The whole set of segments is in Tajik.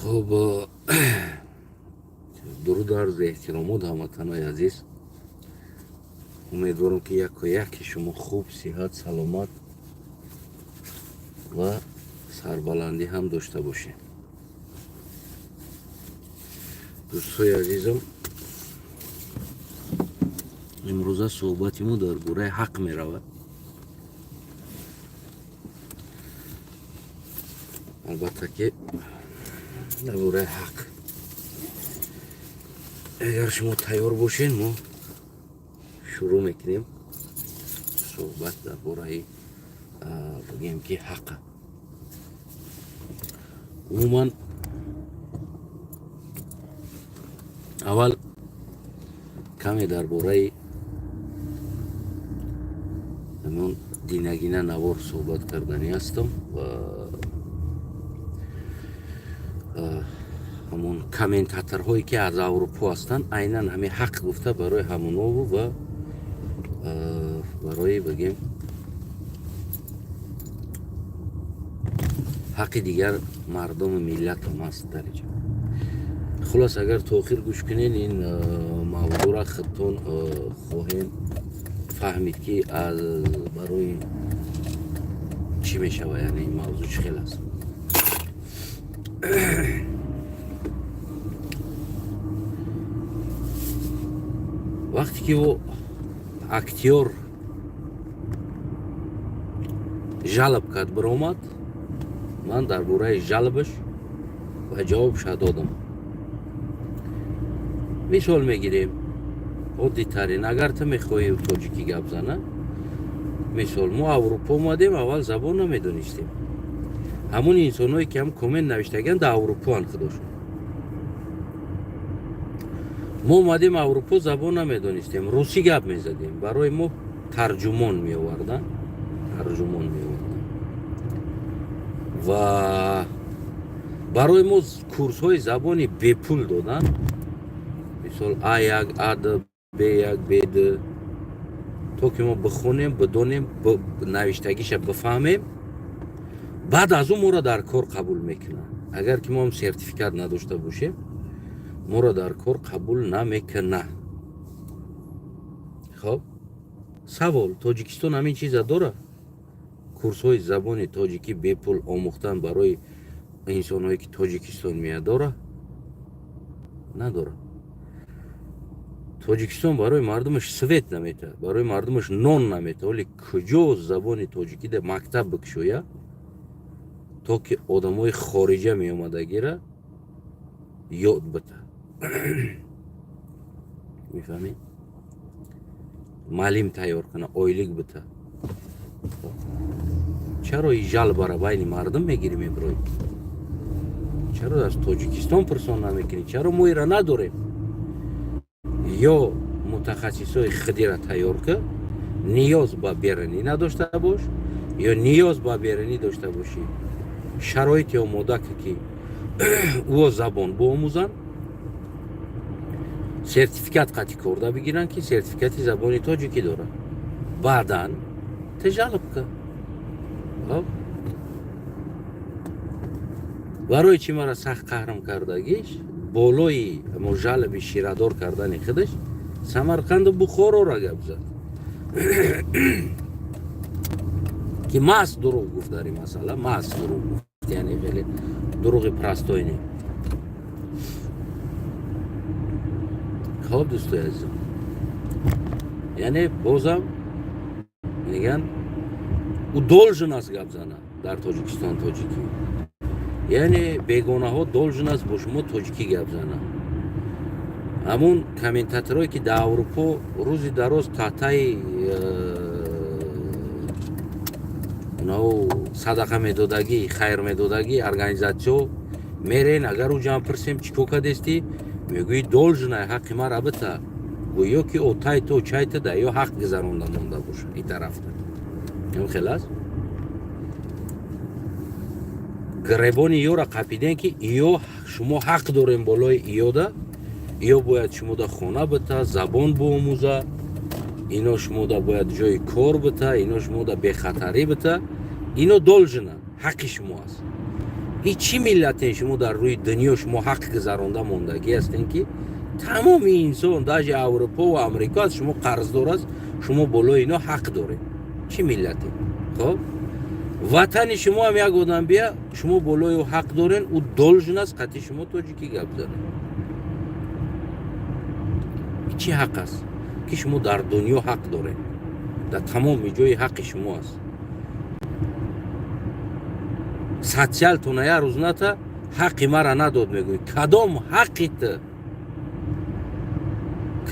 خب درود عرض احترامات هموطنان عزیز. امیدوارم که یک و یک شما خوب، صحت، سلامت و سربلندی هم داشته باشین. دوستای عزیزم، امروزه صحبتی ما در باره حق می رود. البته که در باره حق، اگر شما تیار باشین ما شروع میکنیم صحبت در باره بگیم که حق. عموما اول کمی در باره همون دینگینه نوار صحبت کردنی هستم و همون کامنتاتور هایی که از اروپا هستن عیناً همین حق گفته برای همونا و برای بگیم حق دیگر مردم ملت هم هست در اینجا. خلاص اگر تاخیر گوش کنین این موضوع را خودتون خواهین فهمید که از برای چی می شود، یعنی این موضوع چه خیلی است. وقتی که او اکتیور جلب کرد برآمد، من در باره جلبش و جوابش دادم. مثال میگیریم عادی ترین، اگر تو میخوایی تاجیکی گپ زنه، مثال ما اروپا اومدیم اول زبان نمیدونستیم. همون انسانایی که هم کامنت نوشتگن در اروپا ان خودشون. ما اومدیم اروپا زبان نمیدونستیم، روسی گپ میزدیم، برای ما ترجمان میآوردن و برای ما کورس های زبانی بی پول دادن. مثال A1 A2 B1 B2 تا که ما بخونیم، بدونیم، نوشتگیش بفهمیم، بعد از اون ما را در کار قبول میکنن. اگر که ما هم سرتیفیکات نداشته باشیم ما را در کار قبول نمیکنه. خب سوال، تاجیکستان همین چیز داره؟ کورس های زبان تاجیکی بی پول آموختن برای انسان هایی که تاجیکستان میاد داره؟ نداره. تاجیکستان برای مردمش سویت نمیته، برای مردمش نان نمیته، ولی کجا زبان تاجیکی در مکتب بکشویه تا که آدم های خارجه می اومده گیره یاد بته. میفهمی؟ معلم تیار کنه، آیلیک بته. چرا این جل برای بین مردم میگیریم امروز؟ چرا از تاجیکستان پرسان نمیکنی؟ چرا ما ایرا نداریم؟ یا متخصصای خودی را تیار که نیاز با بیرونی نداشته باش، یا نیاز با بیرونی داشته باشی، شرایط آماده که او زبان بآموزن، سرتیفیکات قطعی کرده بگیرن که سرتیفیکات زبانی تاجیکی داره، بعداً تجربه که برای چی مرا سخت قهرم کردگیش بالای جلب شیردار کردن خودش سمرقند و بخارا را گپ زد که ماست دروغ گفت در این مسئله، ماست دروغ گفت، یعنی خیلی دروغ پرستوینی. خب دوستای عزیزم، یعنی بازم میگن او دولجن است گپ زنه در تاجیکستان تاجیکی، یعنی بیگانه ها دولجن است با شما تاجیکی گپ زنه. همون کامنتاتورایی که در اروپا روزی دراز تحتای صدقه میدادگی، خیر میدادگی ارگانیزاسیون میرین، اگر او جمع پرسیم چیکو کدستی میگوی دولجنه حق ما را بته، گویا که او تای تو چای ده یا حق گذرانده مونده باشه این طرف ده. این خلاص گریبانی یو را قپیدن که ایو شما حق داریم بالای ایو ده، ایو باید شما ده خونه بته، زبان بآموزه، اینا شما ده باید جای کار بته، اینا شما ده بی خطری بته، اینا دولجنه، حق شما است. هیچی ملت شما در روی دنیا شما حق گذرانده موندگی هستین که تمام انسان در اروپا و امریکا شما قرضدار است، شما بالای اینا حق داره. چی ملتی؟ خب وطن شما هم یک آدم بیا شما بالای او حق دارین، او دلجن است قطعی شما تاجیکی گپ زنه. چی حق است که شما در دنیا حق دارین؟ در تمام جای حق شما است. ساتیال تونایا روزناتا حقی مرا نداد میگوی کدام حقیت؟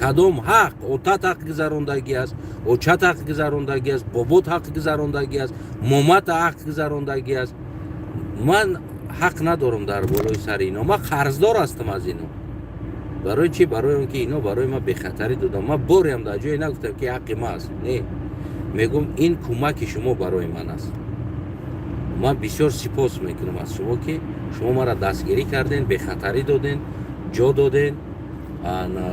کدام حق؟ اوتات حق گذراندگی است، اوچات حق گذراندگی است، بابوت حق گذراندگی است، مامات حق گذراندگی است. من حق ندارم در بالای سر اینا، من قرضدار هستم از اینا. برای چی؟ برای اونکه اینا برای ما به خطری دادم. من باری هم در جای نگفتم که حق ما است، نه، میگم این کمک شما برای من است. من بسیار سپاس میکنم از شما که شما مرا دستگیری کردین، به خطری دادین، جا دادین،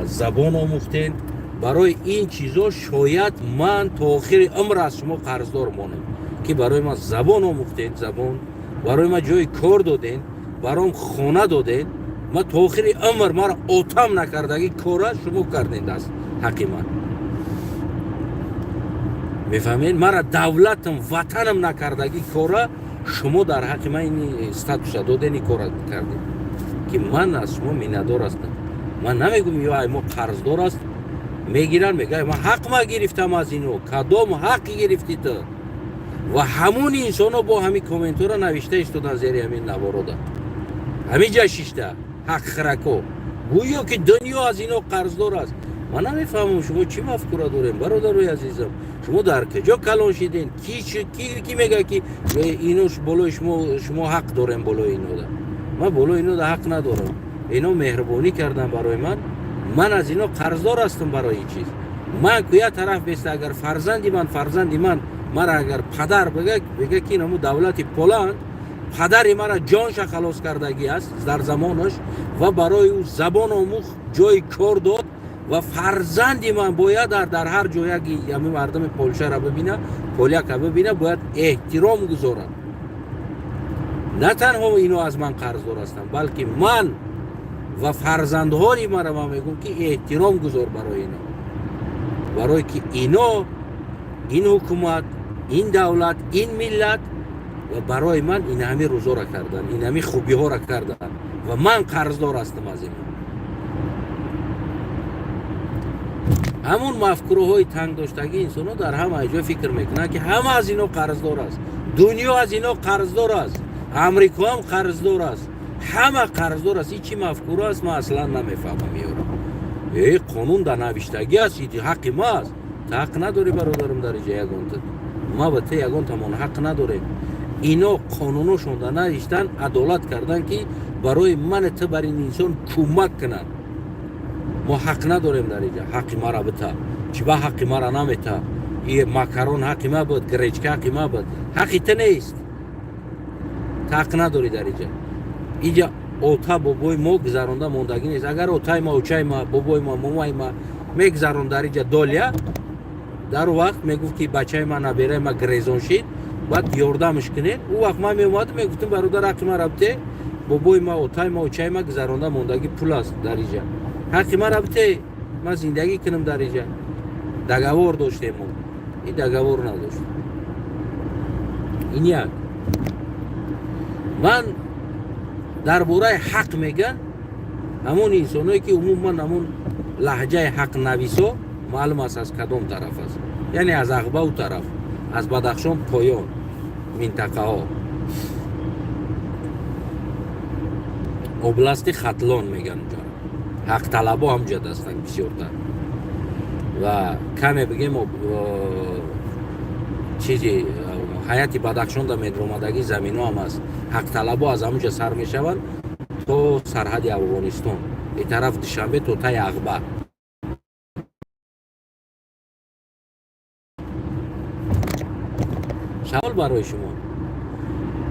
زبان آموختین. برای این چیزا شاید من تا آخر عمر از شما قرضدار مانم که برای من زبان آموختین، زبان برای من جای کار دادین، برایم خانه دادین. من تا آخر عمر مرا آتم نکردگی کارا شما کردین دست حق من. میفهمین؟ مرا دولتم وطنم نکردگی کارا شما در حق من این استاتوس دادنی کارا کردین که من از شما میندار هستم. من نمیگم یا ما قرضدار است، میگیرن میگه من حق ما گرفتم از اینو. کدام حقی گرفتی تو؟ و همون انسانو با همین کامنتورا نوشته استودن زیر همین نوارو همین جا شیشته حق خرکو گویا که دنیا از اینو قرضدار است. من نمیفهمم شما چی مفکوره دارین برادرای عزیزم. شما در کجا کلان شدین؟ کی میگه که اینوش بالای شما حق دارین بالای اینو ده؟ من بالای اینو ده حق ندارم. اینا مهربانی کردن برای من از اینا قرضدار هستم برای این چیز. من که طرف بیست اگر فرزندی من مرا اگر پدر بگه که اینمو دولت پولند پدری مرا جانش خلاص کردگی است در زمانش و برای او زبان آموخت، جای کار داد و فرزندی من باید در هر جایی که مردم پولشه را ببینه، پولیک را ببینه، باید احترام گذارن. نه تنها اینو از من قرضدار هستم بلکه من و فرزندهایی مرا من میگم که احترام گذار برای اینا، برای که اینا، این حکومت، این دولت، این ملت و برای من این همه روزا را کردن، این همه خوبی ها را کردن و من قرضدار هستم از اینا. همون مفکوره های تنگ داشتگی انسان ها در همه جای فکر میکنن که همه از اینا قرضدار است، دنیا از اینا قرضدار است، امریکا هم قرضدار است، همه قرضدار است. این چی مفکوره است؟ من اصلا نمیفهمم. یارو قانون در نوشتگی است، این حق ما است. تا حق نداری برادرم در جای یگان تا ما به ته یگان تمام حق نداره. اینا قانونشون در نوشتن، عدالت کردن که برای من تو بر این انسان کمک کنن. ما حق نداریم در اینجا. حق ما را بتا چی با حق ما را نمیتا. این ماکارون حق ما بود، گریچکا حق ما بود، حقی تو نیست. حق نداری در اینجا اوتا بابای ما گذرانده موندگی نیست. اگر اوتای ما، اوچای ما، بابای ما، مامای ما میگذران در اینجا دالیا، در وقت میگفت که بچه ما نبیره ما گریزون شید، بعد یاردمش کنید. او وقت ما میومد میگفتم برادر حق ما ربطه، بابای ما، اوتای ما، اوچای ما گذرانده موندگی پول است در اینجا، حق ما ربطه، ما زندگی کنم در اینجا. دگوار داشتیم ما، این دگوار نداشت. این یک. من درباره حق میگن همون انسانایی که عموما همون لهجه حق نویسا معلوم است از کدام طرف است، یعنی از اغبو طرف، از بدخشان پایان منطقه ها، اوبلاست ختلان میگن اونجا. حق طلبا هم جد هستن بسیارتر و کمی بگیم چیزی حیات بدخشان در مدرمادگی زمین ها هم هست. حق طلبا از همونجا سر می شوند تا سرحد افغانستان، این طرف دوشنبه تا تای اغبه. سوال برای شما،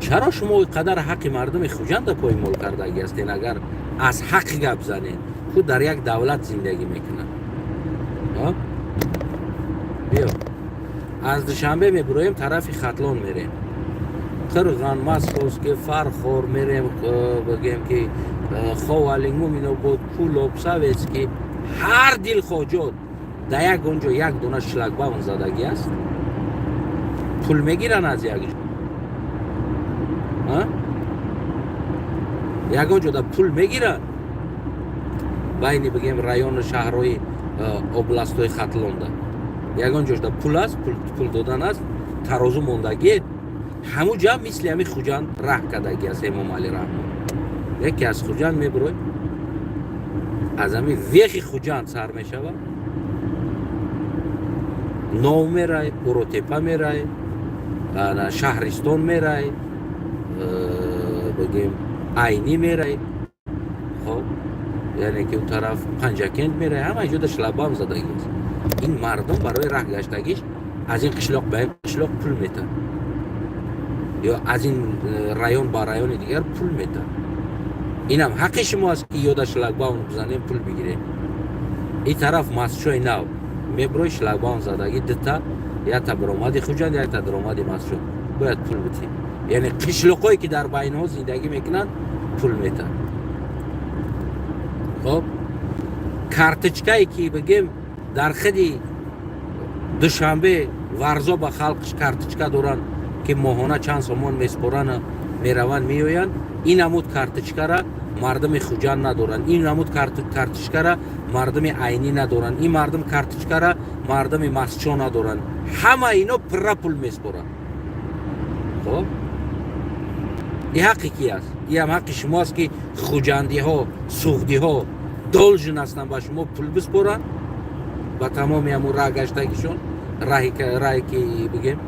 چرا شما قدر حق مردم خوجند پای مال کردگی هستین؟ اگر از حق گپ زنین، خود در یک دولت زندگی میکنن. بیا از دوشنبه میبرویم طرف ختلان میریم. قرغان ماسکوسکی فرخور میریم بگیم که خوالینگو مینو بود پولوب سویتسکی هر دل خوجود در یک اونجا یک دونه شلگباون زدگی است پول میگیرن از یکیش یک اونجا در پول میگیرن بینی بگیم رایون شهرهای областهای خطلونده یک اونجاش در پول است پول دادن است ترازو موندگی همو جا مثل همی خوجان راه کدگی است امام علی رحمه یکی از خوجان میبروی از همی ویخی خوجان سر میشوه نو میرای اوروتپا میرای شهرستان میرای بگیم عینی میرای خب یعنی که اون طرف پنجکند میرای همه اینجا در شلبام زدگی است این مردم برای راه گشتگیش از این قشلاق به این قشلاق پول میتن یا از این رایون با رایون دیگر پول میتن این هم حق شما است که یاد شلگباون بزنیم پول بگیریم این طرف مسجوی نو میبروی شلگباون زدگی دتا یا تا برامادی خوجان یا تا درامادی مسجو باید پول بتیم یعنی قشلاقایی که در بین ها زندگی میکنن پول میتن خب کارتچکایی که بگیم در خودی دوشنبه ورزا با خلقش کارتچکا دوران که ماهانه چند سامان میسپرن میرون میوین این نمود کارتچکا را مردم خوجان ندارن این نمود کارتچکا را مردم عینی ندارن این مردم کارتچکا را مردم مسچو ندارن همه اینا پر پول میسپرن خب این حقی کی است این هم حق شماست که خوجندی ها سوخدی ها دولجن هستن با شما پول بسپرن با تمامی همون راه گشتگیشون راهی که بگیم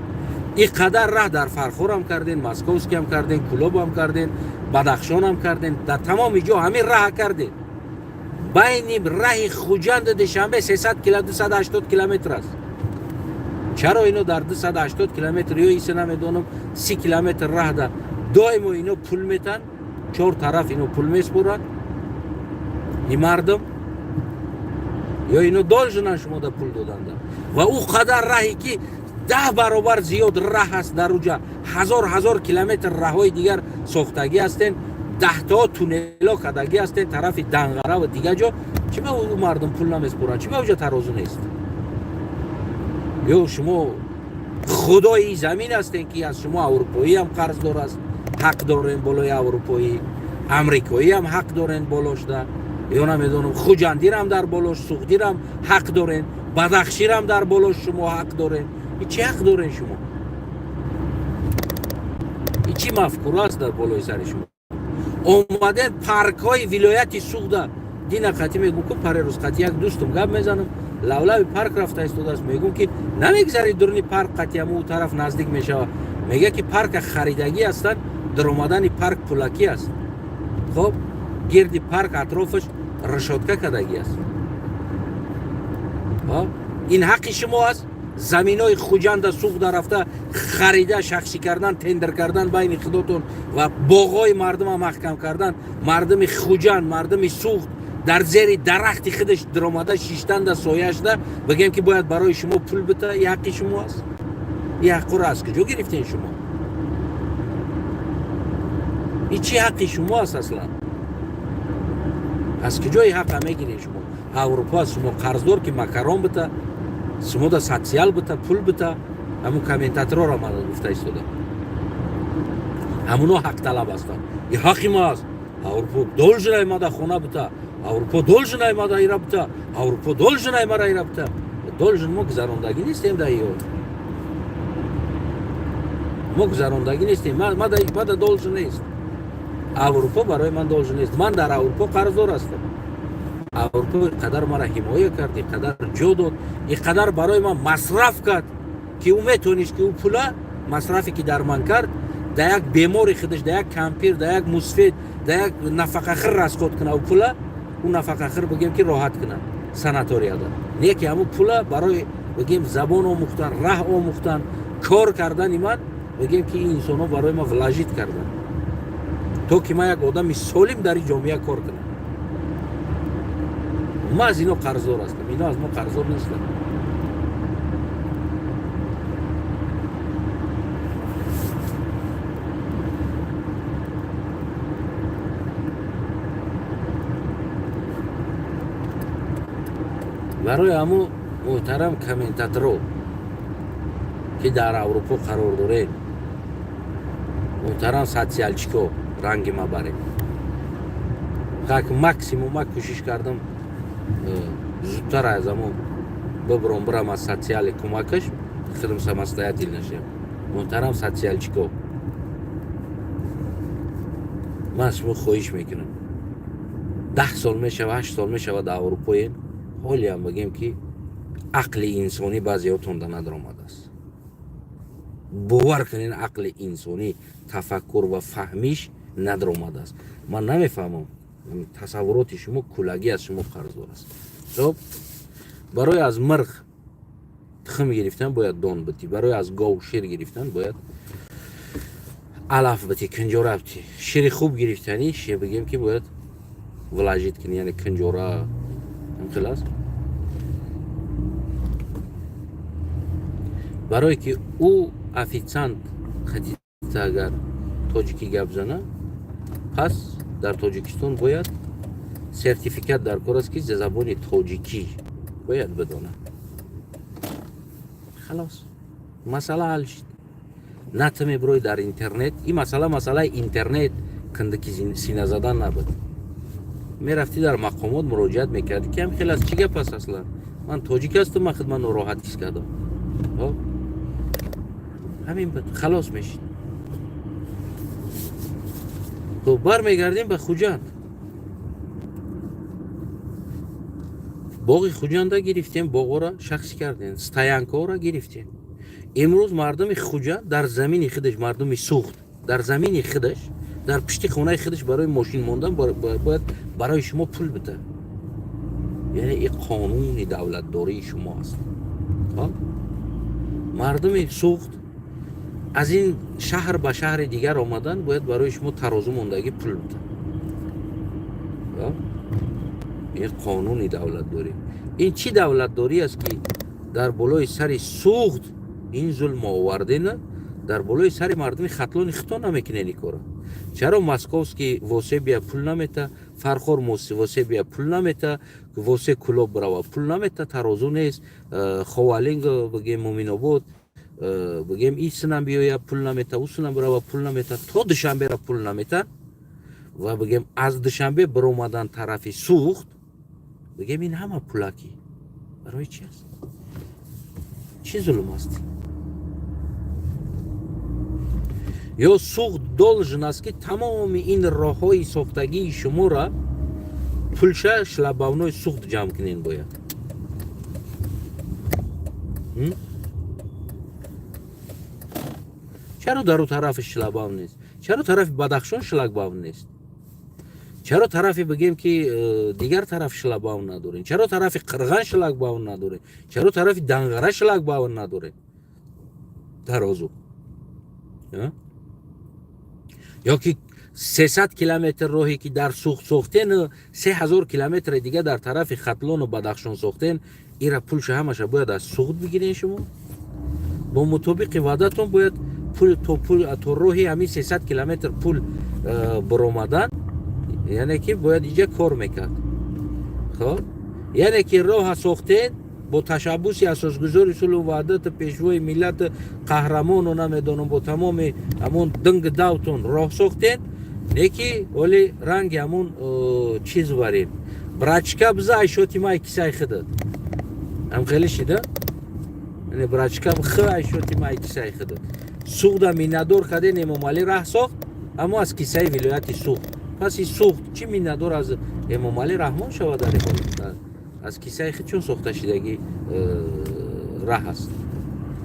این قدر راه در فرخور هم کردین مسکوسکی هم کردین کلوب هم کردین بدخشان هم کردین در تمام جا همین راه کردین بین راه خوجند دوشنبه 300 کیلومتر 280 کیلومتر است چرا اینو در 280 کیلومتر یا ایسه نمیدونم 30 کیلومتر راه ده دائم اینو پول میتن چهار طرف اینو پول میسپرن این مردم یا اینو دولجنن شما در پول دادن و او قدر راهی که 10 برابر زیاد راه است در اونجا هزار کیلومتر راههای دیگر ساختگی هستن 10 تا تونلا کدگی هستن طرف دنگره و دیگه جا چی به اون مردم پول نمیسپرن چی به اونجا ترازو نیست یا شما خدای زمین هستن که از شما اروپایی هم قرض دار است حق دارن بالای اروپایی امریکایی هم حق دارن بالاش ده یا نمیدونم خوجندی هم در بالاش سوخدی هم حق دارن بدخشی هم در بالاش شما حق دارن این چی حق دارن شما این چی مفکوره است در بالای سر شما اومدن پارک های ولایت سوخده دینا قطعی میگم که پر روز قطعی یک دوستم گپ میزنم لولای پارک رفته ایستاده است میگم که نمیگذاری درونی پارک قطعی همون طرف نزدیک میشه میگه که پارک خریدگی هستن در اومدن پارک پولکی است خب گردی پارک اطرافش رشادکه کدگی است این حق شما است زمین های خوجند سوخت رفته خریده شخصی کردن تندر کردن بین خودتون و باغای مردم هم محکم کردن مردم خوجند مردم سوخت در زیر درختی خودش درآمده شیشتن در سایش ده بگیم که باید برای شما پول بده این حق شما است این حق را از کجا گرفتین شما این چی حق شما است اصلا از کجای حق میگیرین شما اروپا شما قرضدار که مکران بده شما دا سوسیال بده پول بده همون کامنتاتورها را من گفته ایستاده همونا حق طلب هستن این حق ما است اروپا دولجنای ما دا خونه بده اروپا دولجنای ما دا ایرا بده اروپا دولجنای ما را ایرا بده دولجن ما گذراندگی نیستیم دا ایو ما گذراندگی نیستیم ما دا دولجن نیست اروپا برای من دولجن نیست من در اروپا قرضدار هستم اروپا قدر مرا حمایه کرد قدر جو داد این قدر برای من مصرف کرد که او میتونست که او پولا مصرفی که در من کرد در یک بیماری خودش در یک کمپیر در یک مصفید در یک نفقه خیر رسخود کنه او پولا اون نفقه خیر بگیم که راحت کنه سناتوری داد نه که همون پولا برای بگیم زبان آموختن راه آموختن کار کردن من بگیم که این انسان ها برای ما ولاجیت کردن تو که ما یک آدم سالم در جامعه کار کنم ما از اینا قرضدار هستم اینا از ما قرضدار نیستن برای همو محترم کامنتاتورو که در اروپا قرار داره، محترم سوسیالچیکو رنگ ما بره، که ماکسیموم ما کوشش کردم زودتر از همو برم از سوسیال کمکش خودم سمستایتیل نشم. محترم سوسیالچیکو، من از شما خواهش میکنم 10 سال میشه و 8 سال میشه و در اروپا حالی هم بگیم که عقل انسانی بعضیاتون در ندار آمده است. باور کنین عقل انسانی تفکر و فهمیش ندار آمده است. من نمیفهمم، تصورات شما کلگی از شما قرضدار است. خب برای از مرغ تخم گرفتن باید دان بتی، برای از گاو شیر گرفتن باید علف بتی، کنجوره بتی. شیر خوب گرفتنی شیر بگیم که باید ولاجیت کنی، یعنی کنجوره هم خلاص. برای که او افیسانت خطیت اگر تاجیکی گپ زنه، پس در تاجیکستان باید سرتیفیکت در کار است که زبان تاجیکی باید بدونه. خلاص مسئله حل شد. نتمی بروی در اینترنت، این مسئله اینترنت کندکی سینه زدن نبود. میرفتی در مقامات مراجعت میکردی که هم خیلی از چی گپ است اصلا، من تاجیک هستم، من خدمت ناراحت کس کردم، همین بود، خلاص میشید. تو بر میگردیم به خوجند. باغی خوجند را گرفتیم، باغ را شخصی کردیم، ستاینکا را گرفتیم. امروز مردم خوجند در زمین خودش، مردم سوخت در زمین خودش، در پشت خونه خودش برای ماشین ماندن باید برای شما پول بده. یعنی این قانون دولتداری شما است. مردم سوخت از این شهر به شهر دیگر آمدن، باید برای شما ترازو ماندگی پول بده. این قانون دولتداری. این چی دولتداری است که در بالای سر سوخت این ظلم آورده، نه در بالای سر مردم خطلان خطا نمیکنه این کارا. چرا مسکوفسکی واسه بیا پول نمیته، فرخور موسی واسه بیا پول نمیته، واسه کلوب برای پول نمیته، ترازو نیست، خوالینگ بگیم مومینو بود، بگیم این سنم بیاید پول نمیته، او سنم برای پول نمیته، تا دوشنبه را پول نمیته و بگیم از دوشنبه بر اومدن طرفی سوخت، بگیم این همه پولاکی برای چی است؟ چی ظلم است؟ یا سوخت دولژن است که تمام این راه های ساختگی شما را پولشه شلباونای سوخت جمع کنین باید. چرا در اون طرف شلباون نیست؟ چرا طرف بدخشان شلباون نیست؟ چرا طرفی بگیم که دیگر طرف شلباون ندارین؟ چرا طرف قرغن شلباون نداره؟ چرا طرف دنگره شلباون نداره؟ ترازو یا که 300 کیلومتر راهی که در سوختن 3000 کیلومتر دیگه در طرف خطلان و بدخشان ساختن، ایرا پولش همش باید از سوخت بگیرین شما. با مطابق وعدتون باید پول تو راهی همین 300 کیلومتر پول برآمدن، یعنی که باید اینجا کار میکرد. خب یعنی که راه ساختن با تشبوس اساسگذار اصول و وحدت پیشوای ملت قهرمان و نمیدونم با تمام همون دنگ داوتون راه ساختن، نیکی ولی رنگ همون چیز برین براچکا بزا ایشوتی مای کسای خده هم خیلی شده، یعنی براچکا بخواه ایشوتی مای کسای خده سوخت هم میندور خده امامالی راه ساخت، اما از کسای ولایت سوخت. پس این سوخت چی میندور از امامالی رحمان شود در از کیسه خود چون ساخته شدگی راه است.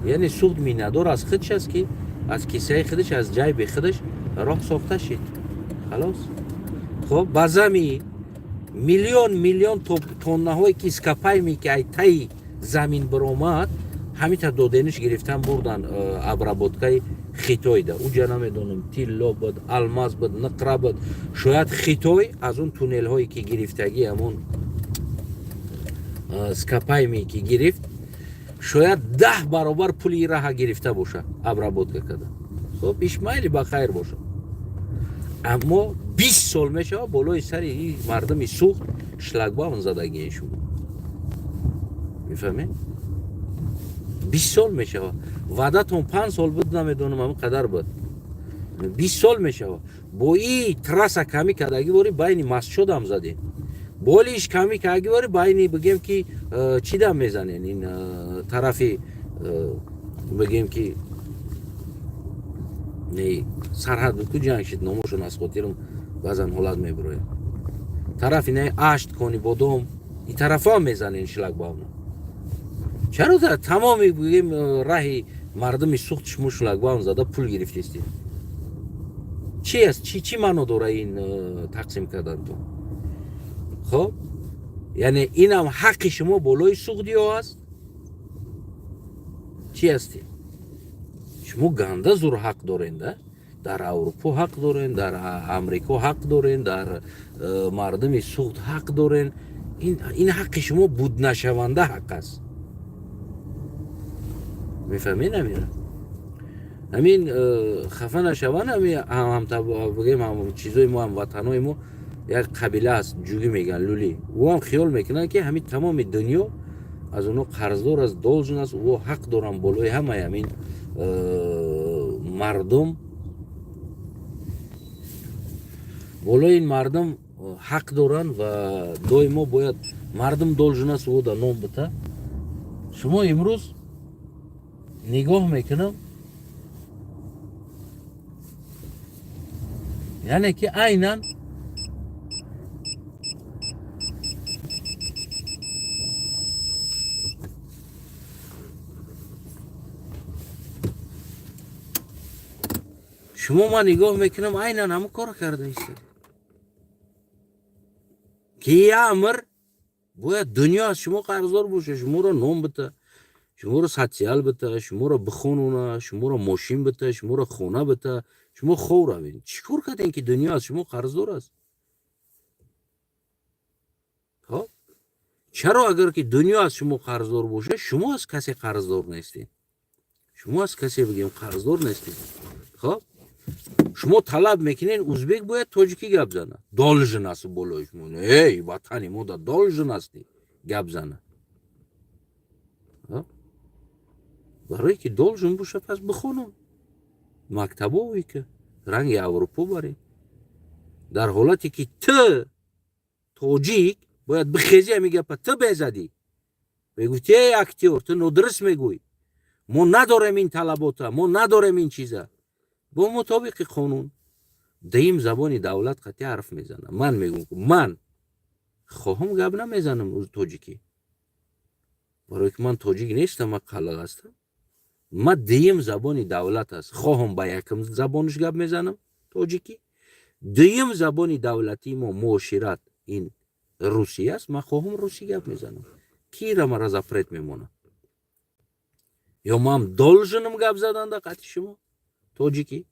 یعنی سوخت میندور از خودش است که از کیسه خودش از جای به خودش راه ساخته شد. خلاص. خب بازمی میلیون تونه های که اسکاپای میکرد تای زمین برآمد، همین تا دادنش گرفتن بردن ابرابودکای خیتوی ده. اونجا نمیدونم تیلا بود، الماس بود، نقره بود، شاید خیتوی از اون تونل هایی که گرفتگی همون اسکاپای می که گرفت، شاید 10 برابر پولی راه گرفته باشه ابرابودکا کده. خب اشمایلی بخیر باشه، اما 20 سال میشه بالای سر این مردم سوخت شلگباون زدگیشون. میفهمی؟ 20 سال میشه وعدتون 5 سال بود نمیدونم همون قدر بود 20 سال میشه با این ترس کمی کردگی باری بین مسجد هم زدیم بولیش کمی کردگی باری بین بگیم که چی دم میزنین این طرفی بگیم که نه سرحد بود که جنگ شد ناموشون از خاطرم بعضا حالت میبروه طرفی نه اشت کنی بودم این طرف ها میزنین شلک باونا چرا در تمامی بگیم راهی مردمی سوخت شما شلک باون زده پول گرفتیستی چی است چی منو داره این تقسیم کردن تو خب یعنی این هم حق شما بالای سوختی ها است چی هستی شما گنده زور حق دارین در اروپا حق دارین در امریکا حق دارین در مردم سوخت حق دارین این حق شما بود نشونده حق است میفهمین نمیره همین خفه نشوان هم بگیم هم چیزای ما هم وطنای ما یک قبیله است جوگی میگن لولی او هم خیال میکنن که همین تمام دنیا از اونو قرضدار از دولجن است او حق دارن بالای همه همین مردم بالای این مردم حق دارن و دائما باید مردم دولجن است او در نام بته شما امروز نگاه میکنم یعنی که عیناً شما ما نگاه میکنم عیناً همون کار کرده ایستید که یه امر باید دنیا از شما قرضدار باشه شما رو نام بده شما رو سوسیال بده شما رو بخونونه شما رو ماشین بده شما رو خونه بده شما خور روین چیکار کردین که دنیا از شما قرضدار است ها چرا اگر که دنیا از شما قرضدار باشه شما از کسی قرضدار نیستین شما از کسی بگیم قرضدار نیستین خب شما طلب میکنین ازبک باید تاجیکی گپ زنه دالژن است بالای شما ای وطنی ما دا دالژن هستی گپ زنه برای که دالژن باشه پس بخونم مکتبایی که رنگ اروپا باری در حالتی که تو تاجیک باید بخیزی همی گپا تو بزدی بگوی ای اکتیور تو ندرست میگوی ما نداریم این طلباتا ما نداریم این چیزا با مطابق قانون دیم زبانی دولت قطعی حرف میزنه من میگم من خواهم گپ نمیزنم از تاجیکی برای که من تاجیک نیستم من قلق هستم من دیم زبانی دولت است خواهم با یکم زبانش گپ میزنم تاجیکی دیم زبانی دولتی ما معاشرت این روسیه است من خواهم روسی گپ میزنم کی را مرا زفرت میمونه یا ما هم دالژنم گپ زدن در قطعی شما تاجیکی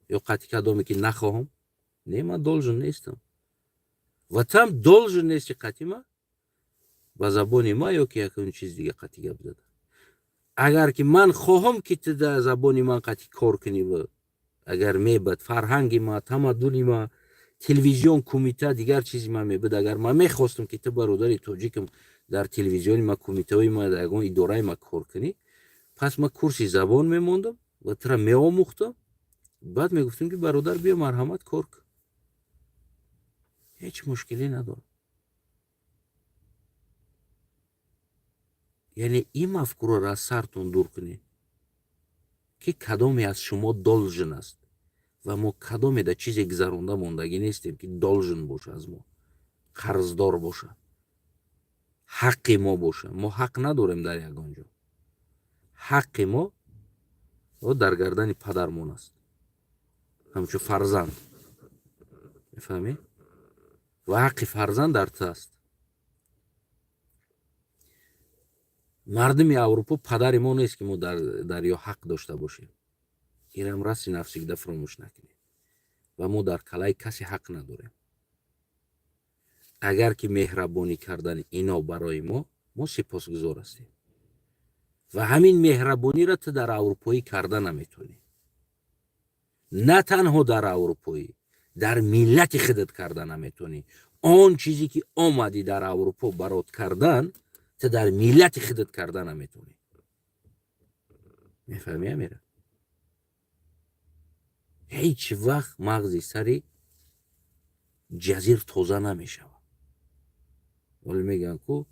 یا قطعی کدامی که نخواهم نه من دالژن نیستم و تم دالژن نیستی قطعی ما با زبانی ما یا که یکم چیز دیگه قطعی گپ زدن اگر که من خواهم که تو در زبانی من قطعی کار کنی و اگر میبد فرهنگی ما تمدنی ما تلویزیون کمیته دیگر چیزی ما میبد اگر من میخواستم که تو برادری تاجیکم در تلویزیون ما کمیته های ما در اون اداره ما کار کنی پس ما کورسی زبان میموندم و ترا میآموختم بعد میگفتم که برادر بیا مرحمت کار کن هیچ مشکلی ندارم یعنی این مفکوره را سرتون دور کنی که کدامی از شما دالژن است و ما کدامی در چیزی گذرانده موندگی نیستیم که دالژن باشه از ما قرضدار باشه حق ما باشه ما حق نداریم در یگان جا حق ما در گردن پدرمون است همچون فرزند میفهمی و حق فرزند در تو است مردم اروپا پدر ما نیست که ما در یا حق داشته باشیم اینم راست نفسی که فراموش نکنیم و ما در کلای کسی حق نداریم اگر که مهربانی کردن اینا برای ما سپاسگزار هستیم و همین مهربانی را تو در اروپایی کردن نمیتونی نه تنها در اروپایی در ملت خودت کردن نمیتونی آن چیزی که آمدی در اروپا برات کردن تو در ملت خودت کردن نمیتونی. میفهمی امیره؟ هیچ وقت مغزی سری جزیر توزه نمیشه. ولی میگن که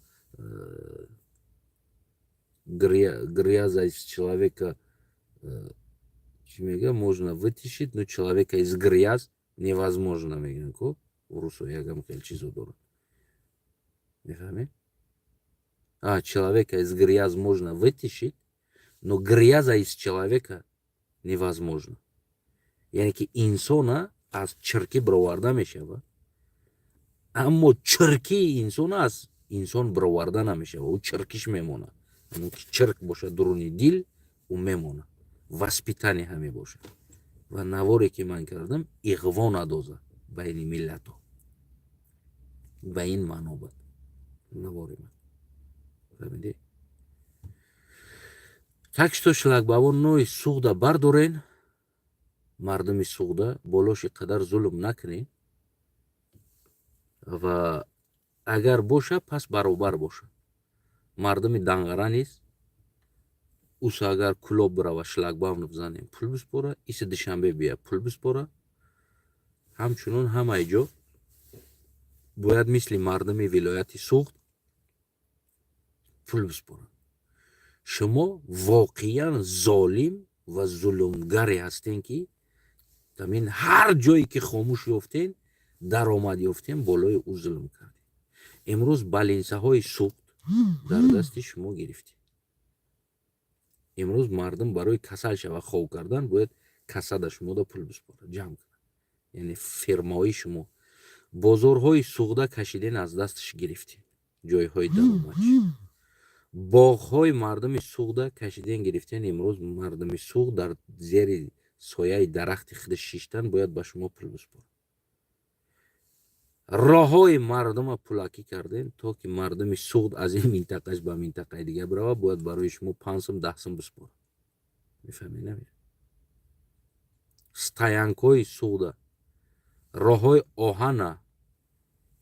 грязь из человека, можно вытащить, но человека из грязь невозможно, میگن که ورسو یکم خیلی چیزو داره. میفهمی؟ Человека из грязи можно вытащить, но грязь из человека невозможно. یعنی که انسان از چرکی برآورده میشه، اما چرکی انسان از انسان برآورده نمیشه، او چرکیش میمونه. اما که چرک باشه درونی دل او میمونه. واسپیتانی همه باشه. و نواری که من کردم اغوا ندازه بین ملت ها. و این معنا بود نواری من. فهمیدی؟ Так что шлагбаоннои суғда бардорен, мардуми суғда болоши қадар зулм накунед ва агар боша пас баробар боша. Мардуми данғара низ уса агар кулоб бирава шлагбаон бизанем пул биспора, иси душанбе бия пул биспора. ҳамчунон ҳамаи ҷо бояд мисли мардуми вилояти суғд пул биспора. شما واقعا ظالم و ظلمگری هستین که تامین هر جایی که خاموش یافتین درآمد یافتین بالای او ظلم کردین. امروز بالینسه های سوخت در دست شما گرفتین. امروز مردم برای کسل شو خواب کردن باید کسد شما دا پول بسپاره جمع کنن. یعنی فرمای شما بازارهای سوخته کشیدین از دستش گرفتین. جایهای درآمدش. باغ‌های مردم سوخته کشیدن گرفتن. امروز مردم سوخت در زیر سایه درخت خود شیشتن باید به شما پول بسپاره. راههای مردم پولاکی کردن تا که مردم سوخت از این منطقهش به منطقه دیگه بره باید برای شما 5 سم 10 سم بسپاره. میفهمی نمی؟ ستاینک‌های سوخته، راههای آهن،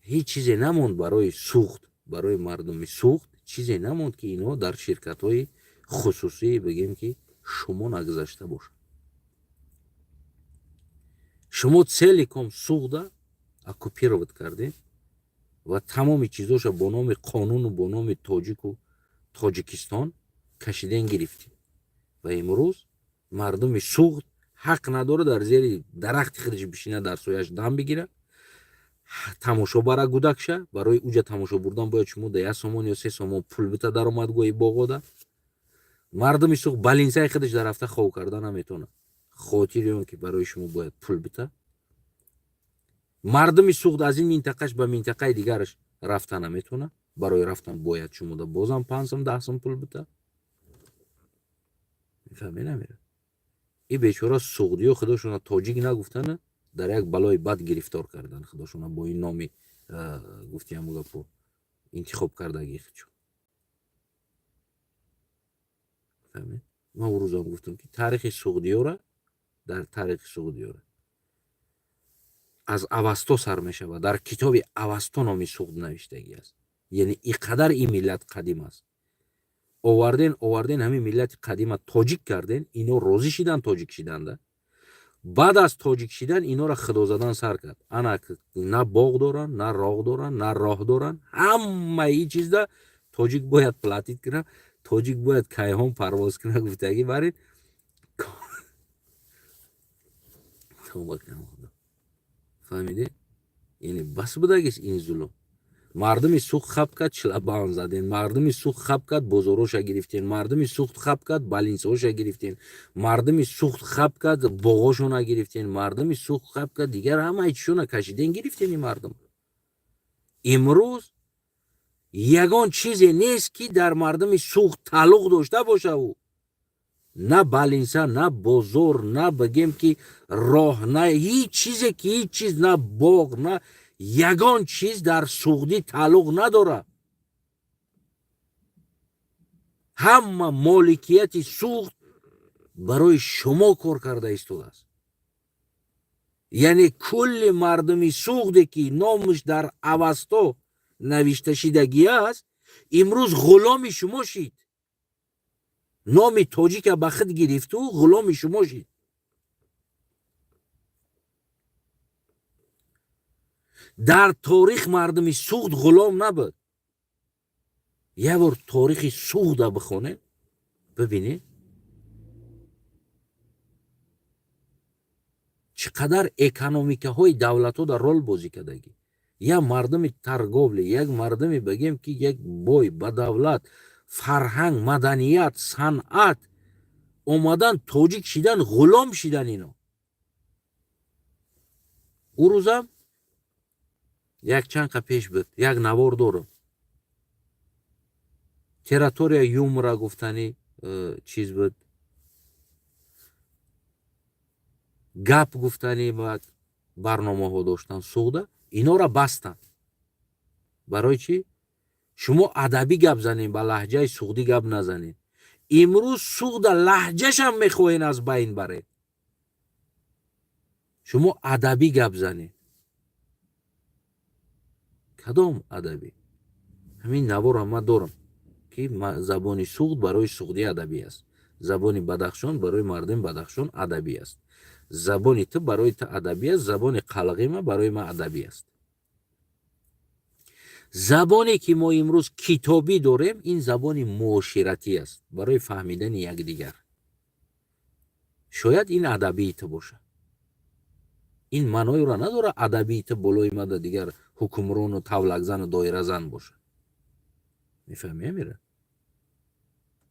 هیچ چیزی نموند برای سوخت، برای مردم سوخت چیزی نموند که اینا در شرکت‌های خصوصی بگیم که شما نگذاشته باشه. شما целиком سوخته оккупировать کردین و تمام چیزاش با نام قانون و با نام تاجیک و تاجیکستان کشیدن گرفتین و امروز مردم سوخت حق نداره در زیر درخت خودش بشینه در سایه‌اش دم بگیره. тамошо бара гудакша барои уҷа тамошо бурдан бояд шумо да 1 сомон ё 3 сомон пул бита даромадгоҳи боғода. мардуми сух балинсаи худаш дар ҳафта хов карда наметавона. хотири он ки барои шумо бояд пул бита. мардуми сух аз ин минтақаш ба минтақаи дигараш рафта наметавона. барои рафтан бояд шумо да бозам 5 сом 10 сом пул бита. мифаҳмӣ намера. ин бечора суғдиё худошона тоҷик нагуфтана در یک بلای بد گرفتار کردن خودشون با این نامی گفتیم گفتم انتخاب کردگی خودشون. فهمید؟ ما اون روز هم گفتم که تاریخ سعودیه را در تاریخ سعودیه را از اوستا سر میشه و در کتاب اوستا نامی سعود نوشتگی است. یعنی اینقدر این ملت قدیم است. آوردن همین ملت قدیم تاجیک کردن، اینو روزی شدن تاجیک شدن. بعد از تاجیک شدن اینا را خدا زدن سر کرد. انا نه باغ دارن، نه راغ دارن، نه راه دارن. همه این چیز دا تاجیک باید پلاتیت کنه، تاجیک باید کیهان پرواز کنه. گفتگی برید فهمیده؟ یعنی بس بودگیش این ظلم. مردمی سوخت خب کرد شلبان زدین، مردمی سوخت خب کرد بازاروشا گرفتین، مردمی سوخت خب کرد بالینسوشا گرفتین، مردمی سوخت خب کرد باغاشونا گرفتین، مردمی سوخت خب کرد دیگر همه چیشونا کشیدین گرفتین. این مردم امروز یگان چیزی نیست که در مردمی سوخت تعلق داشته باشه. او نه بالینسا، نه بازار، نه بگیم که راه، نه هیچ چیزی که هیچ چیز، نه باغ، نه یگان چیز در سوختی تعلق نداره. همه مالکیت سوخت برای شما کار کرده ایستاده است. یعنی کل مردمی سوختی که نامش در اوستا نوشته شدگی است امروز غلامی شما شید. نام تاجیک به خود گرفت و غلام شما شید. در تاریخ مردم سوخت غلام نبود. یه بار تاریخ سوخت بخونه ببینید چقدر اکونومیکه های دولت ها در رول بازی کردگی. یا مردم ترگوبلی، یک مردمی بگیم که یک بای با دولت، فرهنگ، مدنیت، صنعت اومدن تاجیک شدن، غلام شدن. اینا او روزم یک چند پیش بود یک نوار دارم تریتوریا یومرا گفتنی چیز بود، گپ گفتنی بعد برنامه ها داشتن سوده، اینا را بستن. برای چی؟ شما ادبی گپ زنین، با لهجه سوختی گپ نزنین. امروز سوخت لهجهش هم میخواین از بین بره. شما ادبی گپ زنین. کدام ادبی؟ همین نوار هم من دارم که زبانی سوخت برای سوختی ادبی است، زبانی بدخشان برای مردم بدخشان ادبی است، زبانی تو برای تو ادبی است، زبان قلقی ما برای ما ادبی است. زبانی که ما امروز کتابی داریم این زبان معاشرتی است برای فهمیدن یکدیگر. شاید این ادبی تو باشه، این معنای را نداره ادبی تو بالای ما دیگر حکمران و تولک زن و دایره زن باشه. میفهمی میره؟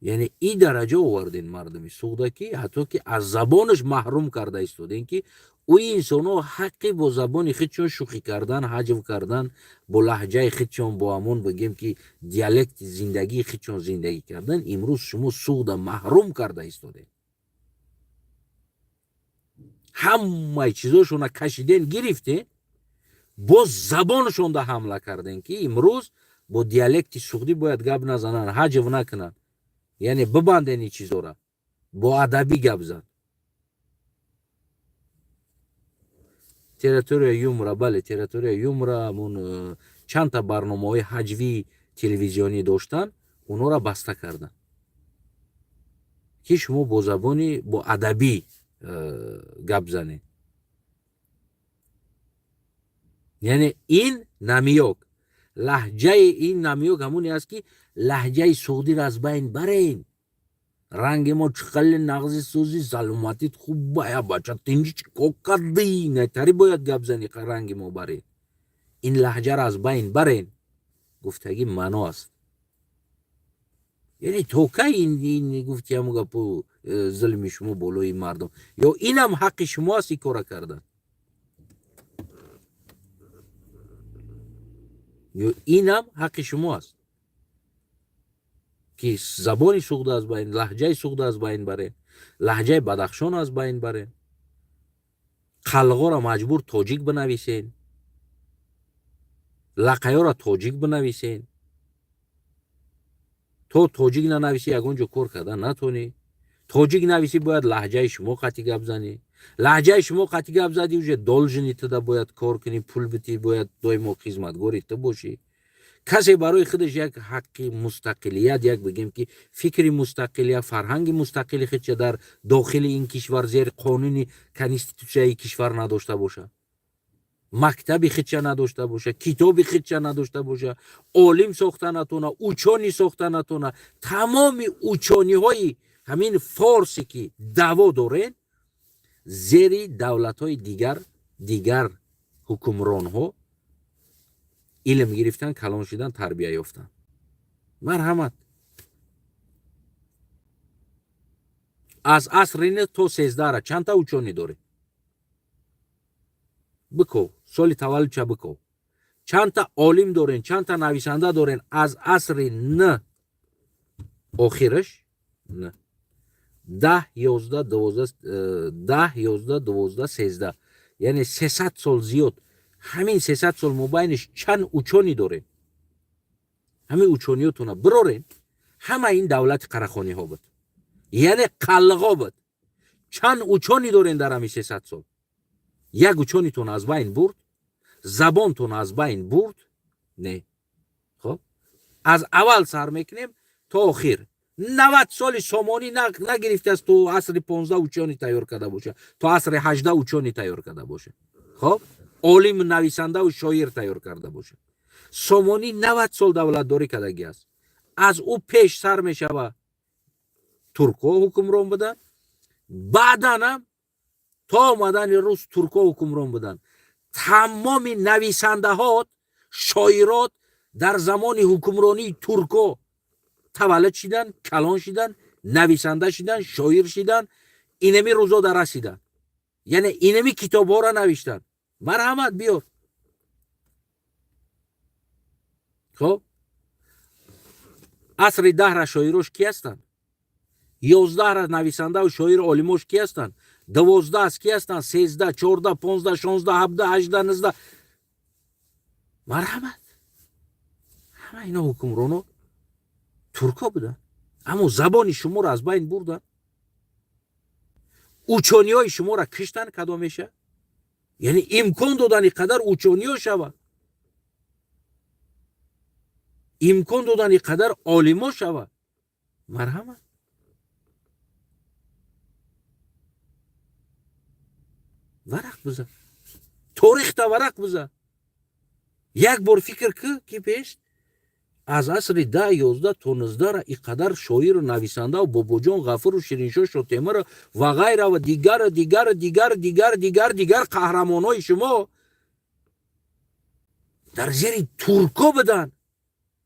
یعنی این درجه آوردین مردمی سوخته که حتی که از زبانش محروم کرده ایستادین که او انسان ها حقی با زبان خودشون شوخی کردن، حجو کردن، با لهجه خودشون، با همون بگیم که دیالکت زندگی خودشون زندگی کردن. امروز شما سوخته محروم کرده ایستادین، همه چیزاشون کشیدین گرفتین، با زبانشون ده حمله کردین که امروز با دیالکت سوختی باید گپ نزنن، حجو نکنن. یعنی ببندن این چیزا را، با ادبی گپ زن. تریتوریا یومرا، بله تریتوریا یومرا همون چند تا برنامه های حجوی تلویزیونی داشتن، اونا را بسته کردن که شما با زبانی با ادبی گپ زنید. یعنی این نمیوک لهجه، این نمیوک همونی است که لهجه سعودی را از بین برین. رنگ ما چقل نغزی سوزی، سلامتیت خوب باید بچه تینجی چکو کردی، نتری باید گپ زنی رنگ ما برین. این لهجه را از بین برین. گفتگی منو است. یعنی توکه این گفتی همو گپو ظلمی شما بالای مردم، یا این هم حق شما است ای کار کردن، یا این هم حق شما است که زبانی سوخته از بین، لهجه سوخته از بین بره، لهجه بدخشان از بین بره، قلقا را مجبور تاجیک بنویسین، لقیا را تاجیک بنویسین. تو تاجیک ننویسی یگونجا کار کردن نتونی. تاجیک نویسی باید لهجه شما قطعی گپ زنی. لهجه شما قطعی گپ زدی اوجه دالجنی تو باید کار کنی، پول بتی، باید دائما خدمتگاری تو باشی. کسی برای خودش یک حق مستقلیت، یک بگیم که فکری مستقلیت، فرهنگ مستقلی خودش در داخل این کشور زیر قانونی کنستیتوسیون کشور نداشته باشه، مکتبی خودش نداشته باشه، کتابی خودش نداشته باشه، عالم ساخته نتونه، اوچانی ساخته نتونه. تمام اوچانی های همین فارسی که دعوا دارن زیر دولت های دیگر حکمران ها علم گرفتن، کلان شدن، تربیه یافتن. مرحمت. از عصر تا 13 را چند تا اوچانی داره؟ بکو سالی تولد چه بکو. چند تا عالم دارن، چند تا نویسنده دارن از عصر نه آخرش نه 10 11 12 13 یعنی 300 سال زیاد. همین 300 سال مبینش چند اوچانی داره؟ همین اوچانیاتون برارین. همه این دولت قرخانی ها بود، یعنی قلقا بود. چند اوچانی دارین در همین 300 سال؟ یک اوچانیتون از بین برد، زبانتون از بین برد. نه خب از اول سر میکنیم تا آخر 90 سال سامانی نگرفته است تو عصر 15 اوچانی تیار کرده باشه تا عصر 18 اوچانی تیار کرده باشه خب عالم نویسنده و شاعر تیار کرده باشه سامانی 90 سال دولت داری کردگی است از او پیش سر میشوه ترکا حکمران بدن بعدا هم تا آمدن روز ترکا حکمران بدن تمام نویسنده ها شاعرات در زمان حکمرانی ترکا تولد شدن کلان شدن نویسنده شدن شاعر شدن اینمی روزا در رسیدن یعنی اینمی کتاب ها را نوشتن مرحمت بیار خب عصر 10 را شاعروش کی هستند 11 را نویسنده و شاعر عالموش کی هستند 12 از کی هستند 13 14 15 16 17 18 19 مرحمت همه اینا حکمرانو ترکا بودن اما زبان شما را از بین بردن اوچانی های شما را کشتن کدامشه یعنی امکان دادن اینقدر اوچانی ها شود امکان دادن اینقدر عالم ها شود مرحمت ورق بزن تاریخ تا ورق بزن یک بار فکر که پیش از عصر 10 11 تا 19 را اینقدر شاعر و نویسنده و باباجان غفور و شیرینشاه شاتمر و غیره و دیگر قهرمانای شما در زیر ترکا بدن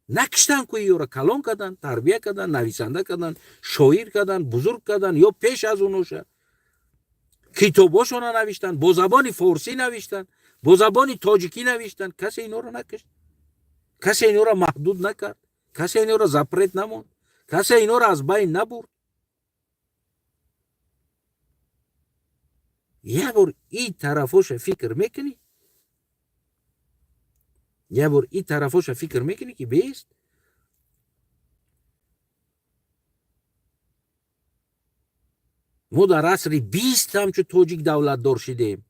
نکشتن که یا را کلان کردن تربیه کردن نویسنده کردن شاعر کردن بزرگ کردن یا پیش از اونوشه کتاباشون را نوشتن با زبان فارسی نوشتن با زبان تاجیکی نوشتن کسی اینا را نکشت کسی اینا را محدود نکرد کسی اینا را زپرت نموند کسی اینا را از بین نبرد یه بار این طرفاش فکر میکنی یه بار این طرفاش فکر میکنی که بیست ما در عصر 20 همچون تاجیک دولت دار شدیم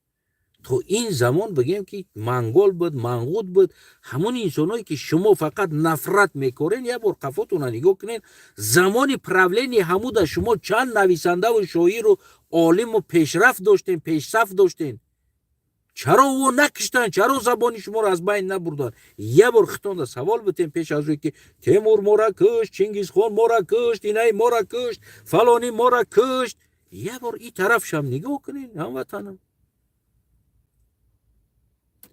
تا این زمان بگیم که منگول بود منغود بود همون انسانایی که شما فقط نفرت میکنین یه بار قفاتون نگاه کنین زمان پرولینی همون شما چند نویسنده و شاعر و عالم و پیشرفت داشتین پیشصف داشتین چرا او نکشتن چرا زبانی شما رو از بین نبردن یه بار خطان سوال بتین پیش از روی که تیمور ما را کشت چنگیز خان ما را کشت اینای ما را کشت فلانی ما را کشت یه بار این طرف شم نگاه کنین هموطنم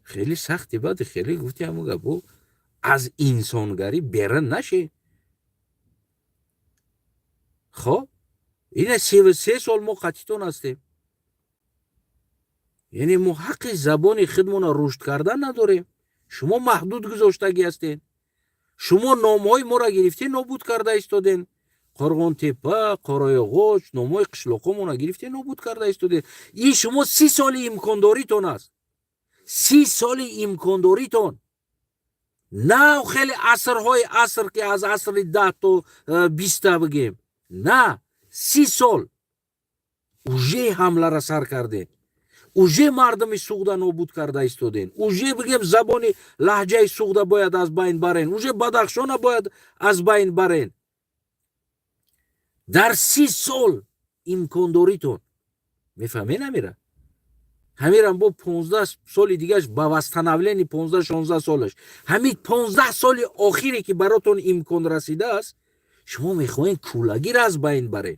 خیلی سختی بعد خیلی گفتی همون گفت از انسانگری بیرون نشه خب این 33 سال ما قطیتون هستیم یعنی ما حق زبان خودمون را رشد کردن نداریم شما محدود گذاشتگی هستین شما نامهای ما را گرفتین نابود کرده ایستادین قرغان تپه قرای غوچ نامهای قشلاقمون را گرفتین نابود کرده ایستادین این شما 30 سال امکانداریتون است 30 سال امکانداریتون نه خیلی عصرهای عصر که از عصر 10 تا 20 بگیم نه 30 سال اوژه حمله را سر کرده اوژه مردم سوغده نابود کرده ایستادین اوژه بگیم زبان لهجه سوغده باید از بین برین اوژه بدخشان باید از بین برین در 30 سال امکانداریتون میفهمین نمیره همیرم با 15 سال دیگهش با وستنولین 15 16 سالش همین 15 سال آخری که براتون امکان رسیده است شما میخواین کولگی را از بین بره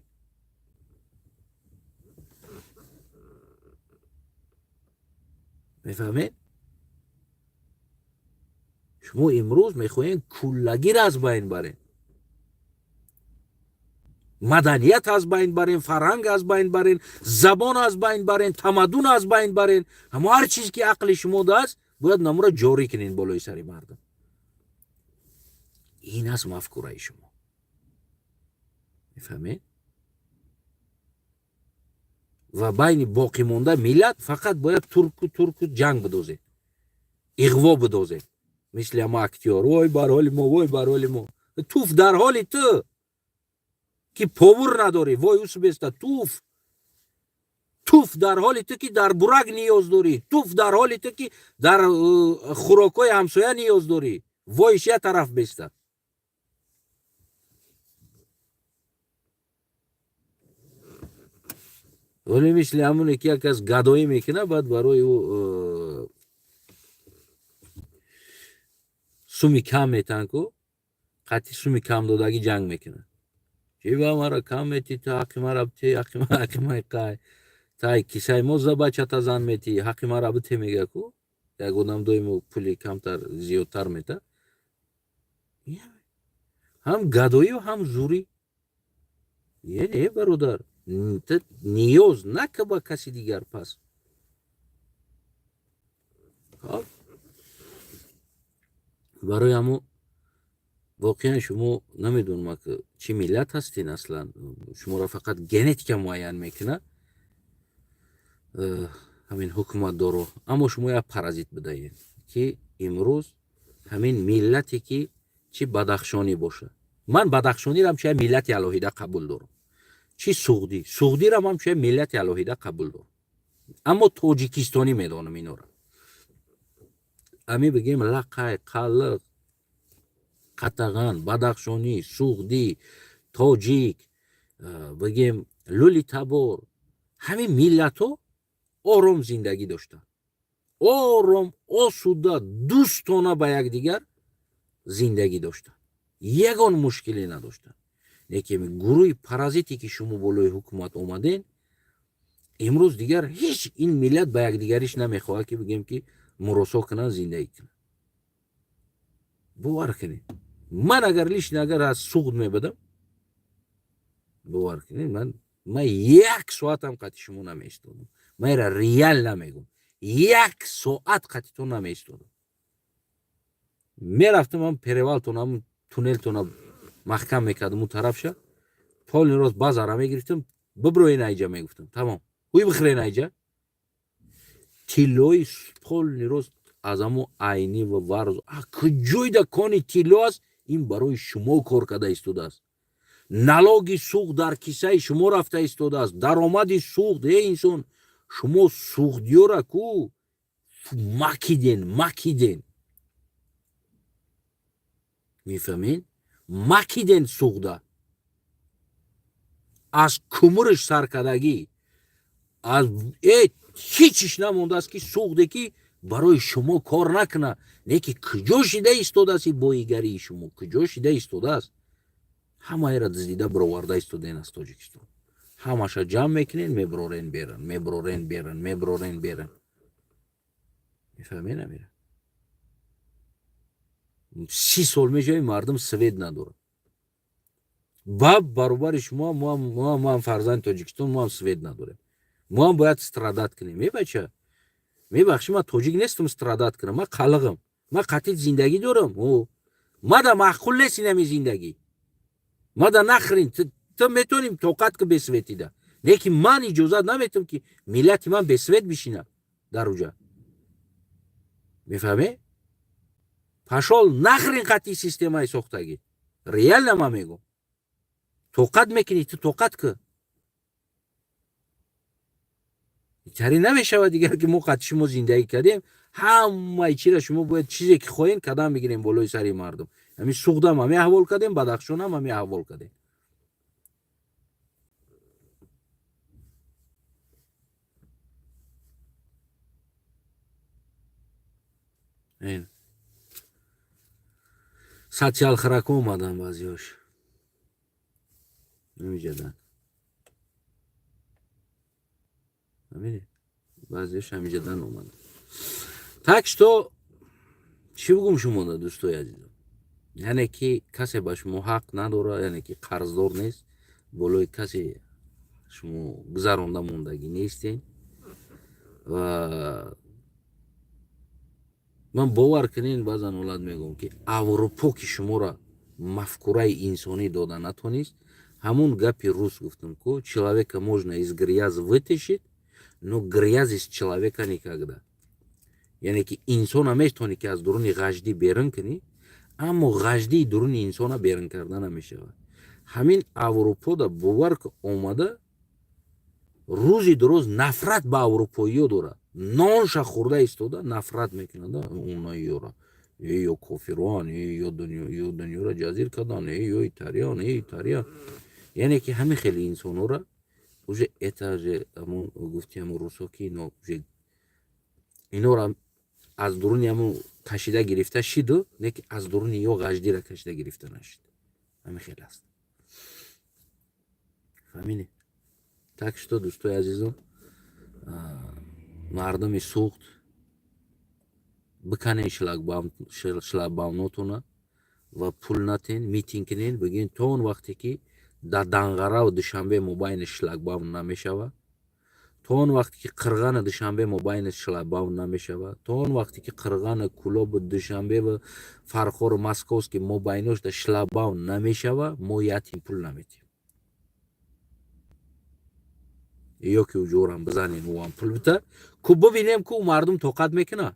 میفهمید شما امروز میخواین کولگی را از بین بره مدنیت از بین برین فرهنگ از بین برین زبان از بین برین تمدن از بین برین اما هر چیزی که عقل شما دست باید نمو را جاری کنین بالای سری مردم این از مفکوره شما میفهمید و بین باقی مونده ملت فقط باید ترک جنگ بدوزه اغوا بدوزه مثل ما اکتیار وای بر حال ما وای بر حال ما توف در حال تو که پاور نداری وای اوس بیسته توف در حالی تو که در برگ نیاز داری توف در حالی تو که در خوراکای همسایه نیاز داری وایش یه طرف بیسته ولی مثل همونه که یک از گدایی میکنه بعد برای او سومی کم میتن کو قطعی سومی کم دادگی جنگ میکنه چی با مرا کم میتی تا حقی مرا بتی حقی مرا قای تا کسای موزه بچه تا زن میتی حقی مرا بتی میگه کو یک اونم دویمو پولی کمتر زیادتر میته هم گدایی و هم زوری یعنی برادر نیاز نکه با کسی دیگر پس برای همو واقعا شما نمیدونم که چی ملت هستین اصلا شما را فقط ژنتیک معین میکنه همین حکومت دارو اما شما یک پارازیت بدهید که امروز همین ملتی که چی بدخشانی باشه من بدخشانی را هم چه ملت الهیده قبول دارم چی سعودی را هم چه ملت الهیده قبول دارم اما تاجیکستانی میدانم اینو را امی بگیم لقای قلق قطغان بدخشانی سعودی تاجیک بگیم لولی تبار همین ملت ها آرام زندگی داشتن آرام آسوده دوستانه با یکدیگر زندگی داشتن یگان مشکلی نداشتن لیکن گروه پارازیتی که شما بالای حکومت اومدین امروز دیگر هیچ این ملت با یکدیگرش نمیخواد که بگیم که مراسا کنن زندگی کنن باور کنید من اگر لیش نگر از سوق میبدم باور کنید من یک ساعت هم قطع شما نمیستادم من را ریال نمیگم یک ساعت قطع تو نمیستادم میرفتم من پریوالتون هم تونلتون محکم میکردم اون طرف شد پال نیروز بازار میگرفتم ببروی نایجا میگفتم تمام اوی بخری نایجا تیلوی پال نیروز از همو عینی و ورز کجای دا کانی تیلو است این برای شما کار کرده ایستاده است налоги суғ дар кисаи шумо рафта истодааст даромади суғ де инсон шумо суғдиёра ку макиден мефаҳмед макиден суғда аз кумурш саркардагӣ аз ҳичиш намондааст ки суғде ки барои шумо кор накуна неки куҷо шида истодааст и боигарии шумо куҷо шида истодааст ҳамаеро диздида бироварда истоден аз тоҷикистон ҳамаша ҷамъ мекунен меброрен беран мефаҳмед амира 30 сол мешави мардум свет надорад ба баробари шумо моам фарзанди тоҷикистон моам свет надорем моам бояд страдат кунем мебача мебахши ман тоҷик нестам страдат кунам ман қалиғам ман қатъи зиндагӣ дорам мада маъқул нест инами зиндагӣ мада нахрин то метоним тоқат ки бесветида лекин ман иҷозат наметам ки миллати ман бесвет бишина дар уҷа мефаҳме пашол нахрин қатъи системаи сохтагӣ реально ман мегум тоқат мекунӣ ту тоқат ки итари намешавад дигар ки мо қатъи шумо зиндагӣ кардем ҳамаи чира шумо бояд чизе ки хоҳем кадам бигирем болои сари мардум ҳамин суғдам ҳаме аҳвол кардем бадахшонам ҳаме аҳвол кардем социал харака омадан баъзиҳош намиҷадан баъзиҳош ҳамиҷадан омадан так что чӣ бигӯм шумо дӯстои азизам яъне ки касе ба шумо ҳақ надорад яъне ки қарздор нест болои касе шумо гузаронда мондагӣ нестем ва ман бовар кунен баъзан ҳолат мегӯям ки аврупо ки шуморо мафкураи инсонӣ дода натонист ҳамун гапи рус гуфтам ку человека можно из грязи вытащить но грязь из человека никогда яъне ки инсона метавонӣ ки аз дуруни ғаждӣ берун кунӣ аммо ғаждии дуруни инсона берун карда намешавад ҳамин аврупода бовар ки омада рӯзи дуроз нафрат ба аврупоиё дорад нонша хӯрда истода нафрат мекунад онаёра ё кофирон ё дунёро ҷазир кардан ё италиён яъне ки ҳамин хеле инсонҳоро уже это же гуфтем русоки, но уже инора аз дуруни аму кашида гирифта шиду, неки аз дуруни ё гаждира кашида гирифта нашид. Ами хеле аст. Фамили. Так что, дӯстои азизам, мардуми суғд биканен шлагбаумнотуна ва пул натен, митинг кунен, бигин то он вақте ки дар Данғараву Душанбе мобайни шлагбаум намешава, то он вақте ки Қирғани Душанбе мобайни шлагбаум намешава, то он вақте ки Қирғани Кулоби Душанбе ва Фархори Московски мобайнош дар шлагбаум намешава, мо ятим пул наметем. ё ки уҷорам бизанем уам пул бита, ку бибинем ку мардум тоқат мекуна.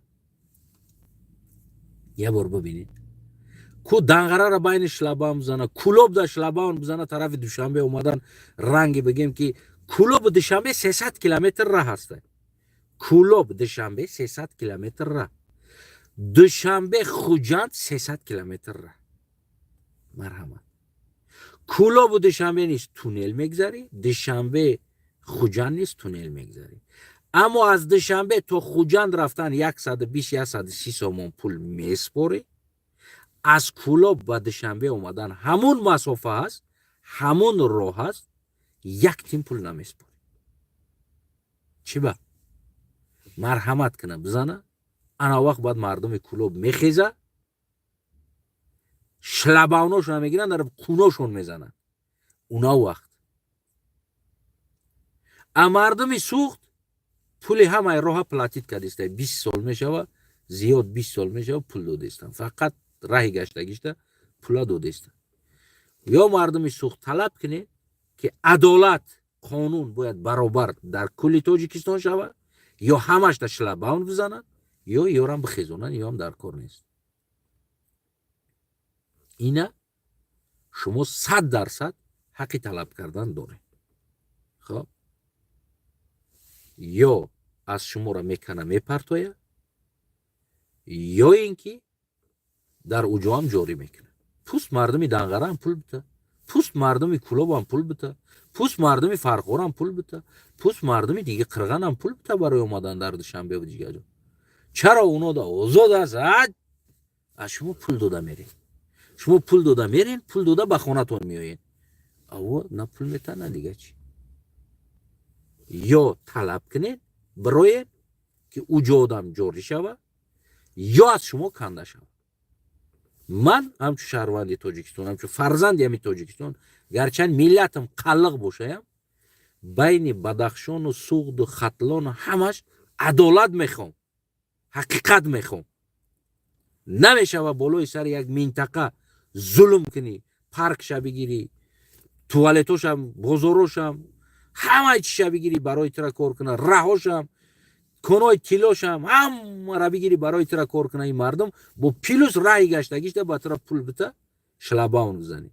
Я бор бибинем. ку Данғараро байни шлагбаум бизана, Кулоб дар шлагбаум бизана, тарафи Душанбе омадан ранги бигем ки Кулоб Душанбе 300 километр ра ҳаста. Кулоб Душанбе 300 километр ра. Душанбе Хуҷанд 300 километр ра. Марҳамат. Кулоб Душанбе низ туннел мегзари, Душанбе Хуҷанд низ туннел мегзари. Аммо аз Душанбе то Хуҷанд рафтан 120-130 сомон пул меспори. аз Кулоб ба Душанбе омадан ҳамун масофа ҳаст, ҳамун роҳ ҳаст, як тин пул намеспорӣ. чӣ ба? марҳамат кина бизана, ана вақт баъд мардуми Кулоб мехеза, шлабауношона мегиранд, дар қуношон мезананд. уна вақт а мардуми суғд пули ҳамаи роҳа платит кардистанд. 20 сол мешава, зиёд 20 сол мешава, пул додистанд. фақат раҳи гашта пула додистанд. ё мардуми суғд талаб кунед ки адолат, қонун бояд баробар дар кулли Тоҷикистон шавад, ё ҳамаш дар шлагбаум бизананд, ё ёрам бихезонанд, ёам дар кор нест. ина шумо 100% ҳаққи талаб кардан доред. хоб ё аз шуморо мекана мепартоя, ё ин ки дар уҷоам ҷорӣ мекунад. пуст мардуми Данғара ҳам пул бита, пуст мардуми Кулоб ҳам пул бита, пуст мардуми Фархор ҳам пул бита, пуст мардуми диги Қирған ҳам пул бита барои омадан дар Душанбе ва дигар ҷо. чаро уно да озод аст? аз шумо пул дода меред. шумо пул дода меред, пул дода ба хонатон меоед. аво на пул мета, на дига чӣ? ё талаб кунед бироед ки уҷодам ҷорӣ шавад, ё аз шумо канда шавад. ман ҳамчун шаҳрванди Тоҷикистон, ҳамчун фарзанди ҳами Тоҷикистон, гарчанд миллатам қаллиқ бошаям, байни Бадахшону Суғду Хатлону ҳамаш адолат мехоҳам, ҳақиқат мехоҳам. намешава болои сари як минтақа зулм кунӣ, паркша бигирӣ, туалетошам, бозорошам, ҳамаи чиша бигирӣ барои тира кор куна, раҳошам, конои тилошам, ҳамаро бигирӣ барои тира кор куна. ин мардум бо плюс раҳи гаштагишта ба тира пул бита шлагбаум бизанӣ.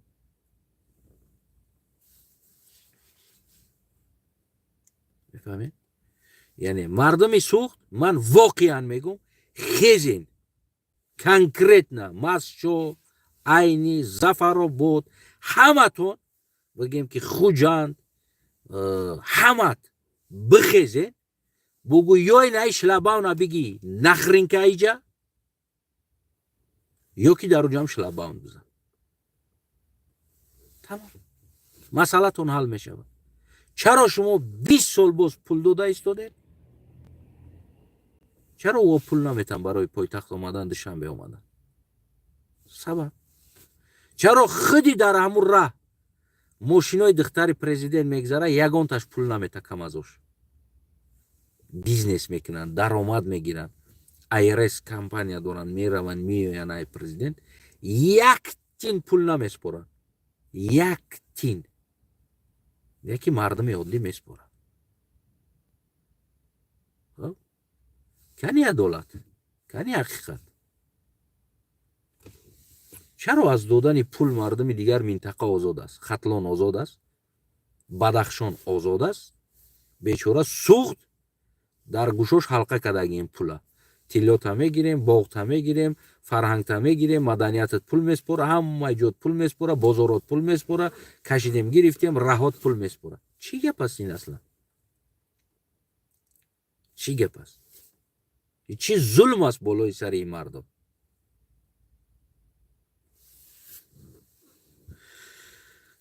мефаҳмед? яъне мардуми суғд, ман воқеан мегӯм, хезен конкретна Масчо, Айни, Зафаробод, ҳаматон бигем ки Хуҷанд, ҳамат бихезен, бугӯ ёй наи шлагбауна биги нахринка иҷа, ё ки дар уҷам шлагбаум бизан. тамом, масъалатон ҳал мешавад. чаро шумо 20 сол боз пул дода истодед? чаро ва пул наметан барои пойтахт омадан, Душанбе омадан? сабаб чаро худи дар ҳамун раҳ мошинои духтари президент мегзара, ягонташ пул намета кам аз ош. бизнес мекунанд, даромад мегиранд, айрес компания доранд, мераванд меоянд ай президент, як тин пул намеспоранд. як тин. яки мардуми оддӣ меспорад. кани адолат, кани ҳақиқат. чаро аз додани пул мардуми дигар минтақа озод аст? Хатлон озод аст, Бадахшон озод аст, бечора суғд дар гӯшош ҳалқа кардагием пула. тиллота мегирем, боғта мегирем, фарҳангта мегирем, маданиятат пул меспора, ҳамаи ҷот пул меспора, бозорот пул меспора, кашидем гирифтем, раҳот пул меспора. چی گپ است این اصلا؟ چی گپ است؟ چی ظلم است بالای سر این مردم؟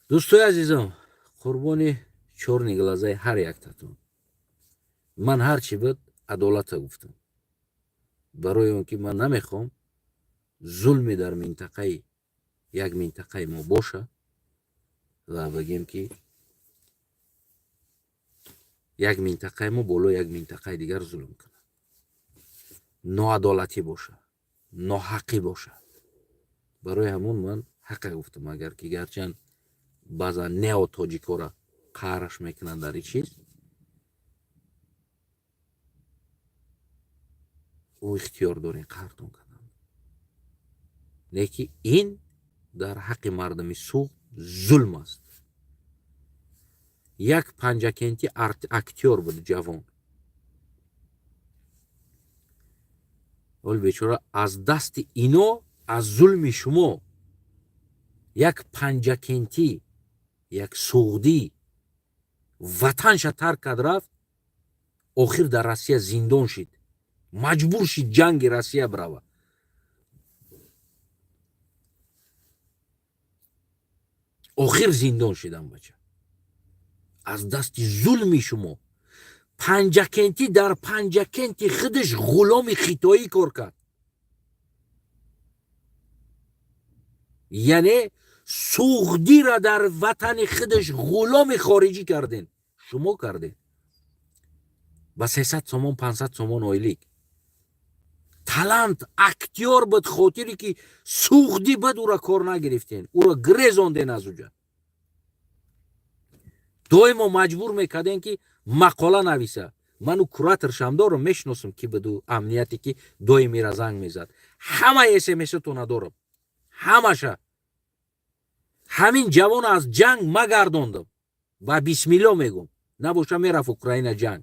دوستای عزیزم، قربانی چورنی گلازای هر یک تاتون. من هر چی بود عدالت گفتم، برای اون که من نمیخوام ظلمی در منطقه یک منطقه ما باشه و بگیم که یک منطقه ما بالای یک منطقه دیگر ظلم کنه، ناعدالتی باشه، ناحقی باشه. برای همون من حق گفتم، اگر که گرچند بعضا нео тоҷикора қаҳраш мекунанд дар ин чиз, ӯ ихтиёр дорен қаҳртон кунанд. не ки ин дар ҳаққи мардами суғд зулм аст. як панҷакенти актёр буд ҷавон, вале бечора аз дасти ино, аз зулми шумо як панҷакенти, як суғдӣ ватанша тарк кард рафт, охир дар Россия зиндон шид, маҷбур шид ҷанги Россия барава. охир зиндон шидам бача аз дасти зулми шумо. панҷакенти дар панҷакенти худаш ғуломи хитоӣ кор кард. яъне суғдира дар ватани худаш ғуломи хориҷӣ карден. шумо карден ба 300 сомон 500 сомон ойлик. талант актёр буд, хотире ки суғдӣ буд, ӯро кор нагирифтен, ӯро гирезонден аз уҷа. доимо маҷбур мекарден ки мақола нависа. ману кураторшам дорам, мешиносам ки буду амнияте ки доим мера занг мезад. ҳама смс-тона дорам, ҳамаша. ҳамин ҷавон аз ҷанг магардондам, ба бисмилло мегум, набоша мерафт Украина ҷанг.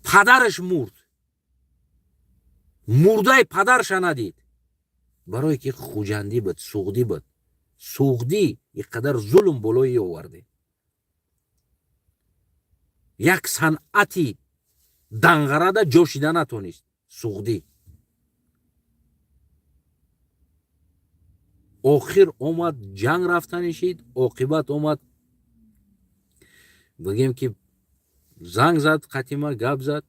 падараш мурд, мурдаи падарша надид, барое ки хуҷандӣ буд, суғдӣ буд. суғдӣ иқадар зулм болои оварде. як санъати данғарада ҷошида натонист суғдӣ. охир омад ҷанг рафтанишид, оқибат омад бигем ки занг зад, қатима гап зад,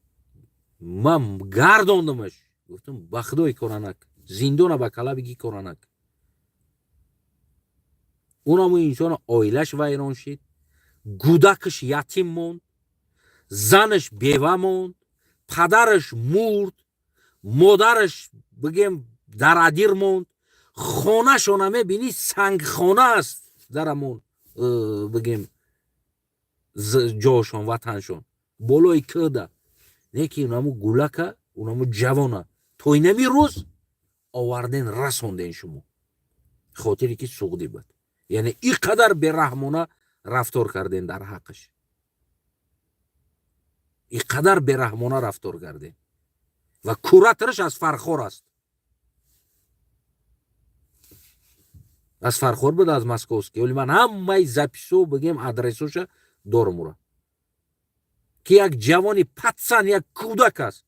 ман гардондамаш. гуфтам ба худои коранак, зиндона ба калабиги коранак. онамо инсона оилаш вайрон шид, гудакаш ятим монд, занаш бева монд, падараш мурд, модараш бигем дар адир монд. хонашона мебини сангхона аст дар амон бигем ҷошон, ватаншон болои кӯда. не ки унамо гулака, унамо ҷавона то инами рӯз оварден расонден шумо, хотире ки суғдӣ буд. яъне иқадар бераҳмона рафтор карден дар ҳаққаш, иқадар бераҳмона рафтор карден. ва куратораш аз Фархор аст, аз Фархор буд, аз московский. вале ман ҳамаи записо бигем адресоша дорам ура, ки як ҷавони патсан, як кӯдак аст,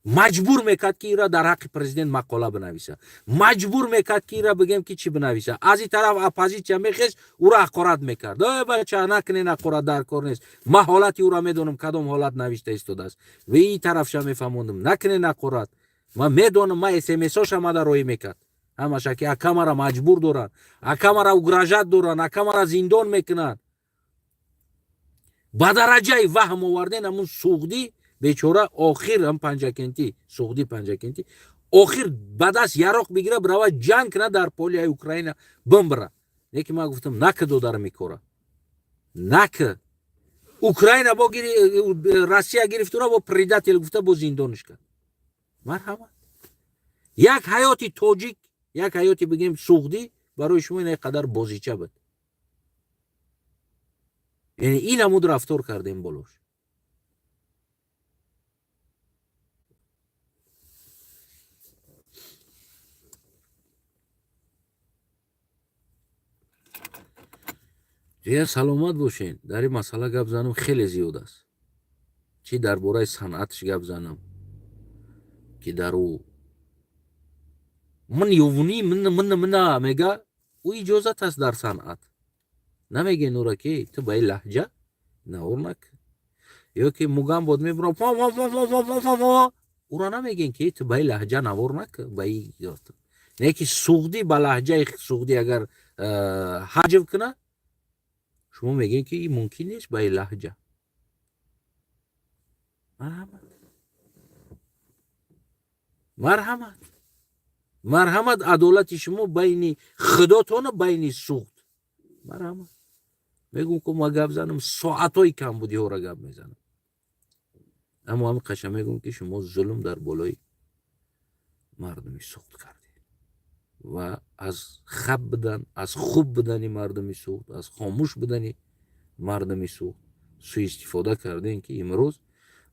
маҷбур мекард ки ира дар ҳаққи президент мақола бинависа, маҷбур мекард ки ира бигем ки чӣ бинависа. аз ин тараф оппозитсия мехест, ӯро ҳақорат мекард. бача накунен, ҳақорат дар кор нест, ман ҳолати ӯро медонам кадом ҳолат навишта истодааст. ва ин тарафша мефаҳмондам, накунен ҳақорат. ман медонам, ман смсоша мада роӣ мекард ҳамаша ки акамара маҷбур доранд, акамара угражат доранд, акамара зиндон мекунанд. ба дараҷаи ваҳм оварден ҳамун суғдӣ бечора охир ҳам панҷакенти, суғдӣ панҷакенти охир ба даст яроқ бигира бирава ҷанг кунад дар полияи Украина бимбира. неки ман гуфтам нака додара мекора, нака Украина бо Россия гирифтура бо предател гуфта бо зиндониш кард. марҳамат. як ҳаёти тоҷик, як ҳаёти бигем суғдӣ барои шумо ин қадар бозича буд. яъне ин ҳамуд рафтор кардем болош. جیا سلامت باشین. در این مسئله گپ زنم خیلی زیاد است. چی درباره صنعتش گپ زنم که در او من یوونی من میگه او اجازت است در صنعت. نمیگه نورا که تو به لهجه نورنک یا که مگم بود میبرم او را نمیگین که تو به لهجه نورنک به این نه که سوغدی به لهجه سوغدی اگر حجب کنه شما میگین که این ممکن نیست به لهجه. مرحمت عدالت شما بین خداتون بین سوخت مرحمت میگم که ما گپ زنم ساعتای کم بودی ها را گپ میزنم اما همین قشنگ میگم که شما ظلم در بالای مردمی سوخت کردید و از خب بدن از خوب بدنی مردمی سوخت از خاموش بدنی مردمی سوخت سوء استفاده کردین که امروز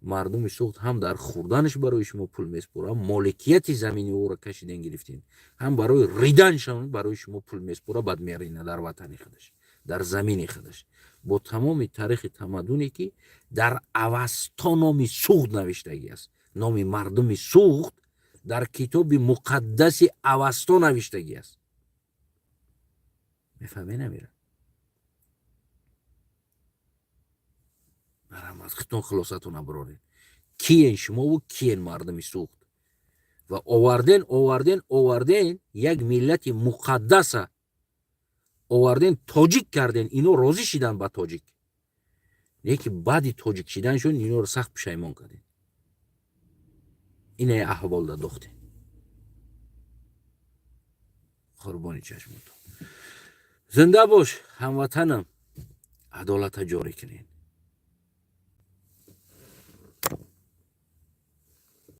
مردم سوخت هم در خوردنش برای شما پول میسپره هم مالکیت زمینی او را کشیدین گرفتین هم برای ریدنش هم برای شما پول میسپره بعد میرینه در وطن خودش در زمین خودش با تمام تاریخ تمدنی که در اوستا نام سوخت نوشتگی است نام مردم سوخت در کتاب مقدس اوستا نوشتگی است میفهمی نمیره مرحمت از خطون خلاصتون برارین کیین شما و کیین مردمی سوخت و آوردین یک ملت مقدس آوردین تاجیک کردین اینو راضی شدن با تاجیک نه که بعدی تاجیک شدنشون اینو رو سخت پشیمان کردین اینه احوال دادختین قربانی چشمتون زنده باش هموطنم عدالت جاری کنین